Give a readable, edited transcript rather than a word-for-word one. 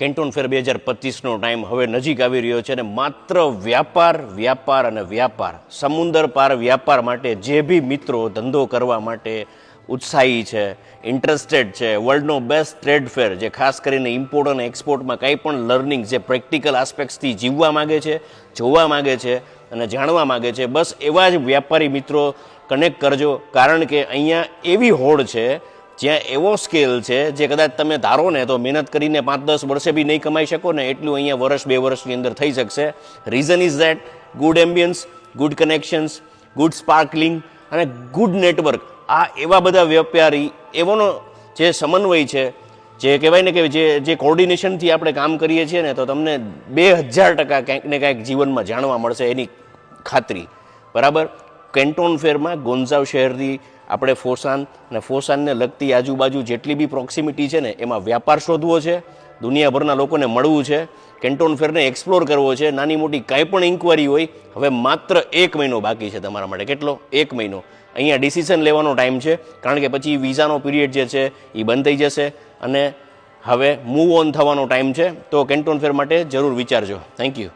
કેન્ટોન ફેર 2025નો time હવે નજીક આવી રહ્યો છે અને માત્ર વ્યાપાર વ્યાપાર અને વ્યાપાર સમુદ્ર પાર વ્યાપાર માટે જે બી મિત્રો ધંધો કરવા માટે ઉત્સાહી છે, ઇન્ટરેસ્ટેડ છે, વર્લ્ડનો બેસ્ટ ટ્રેડ ફેર જે ખાસ કરીને ઇમ્પોર્ટ અને એક્સપોર્ટમાં કંઈ પણ લર્નિંગ જે પ્રેક્ટિકલ આસ્પેક્ટ્સથી જીવવા માગે છે, જોવા માગે છે અને જાણવા માગે છે, બસ એવા જ વ્યાપારી મિત્રો કનેક્ટ કરજો. કારણ કે અહીંયા એવી હોડ છે જ્યાં એવો સ્કેલ છે જે કદાચ તમે ધારો ને તો મહેનત કરીને 5-10 વર્ષે બી નહીં કમાઈ શકો ને એટલું અહીંયા વર્ષ 2 વર્ષની અંદર થઈ શકશે. Reason is that good ambience, good connections, good sparkling અને ગુડ નેટવર્ક. આ એવા બધા વ્યાપારી એવોનો જે સમન્વય છે, જે કહેવાય ને કે જે કોર્ડિનેશનથી આપણે કામ કરીએ છીએ ને તો તમને 2000% ક્યાંક ને ક્યાંક જીવનમાં જાણવા મળશે એની ખાતરી. બરાબર. કેન્ટોન ફેરમાં ગોન્ઝાવ શહેરથી આપણે ફોસાન અને ફોસાનને લગતી આજુબાજુ જેટલી બી પ્રોક્સિમિટી છે ને એમાં વ્યાપાર શોધવો છે, દુનિયાભરના લોકોને મળવું છે, કેન્ટોન ફેરને એક્સપ્લોર કરવો છે. નાની મોટી કાંઈ પણ ઇન્ક્વાયરી હોય હવે માત્ર 1 મહિનો બાકી છે તમારા માટે. કેટલો? 1 મહિનો. અહીંયા ડિસિઝન લેવાનો ટાઈમ છે કારણ કે પછી વિઝાનો પીરિયડ જે છે એ બંધ થઈ જશે અને હવે મૂવ ઓન થવાનો ટાઈમ છે. તો કેન્ટોન ફેર માટે જરૂર વિચારજો. Thank you.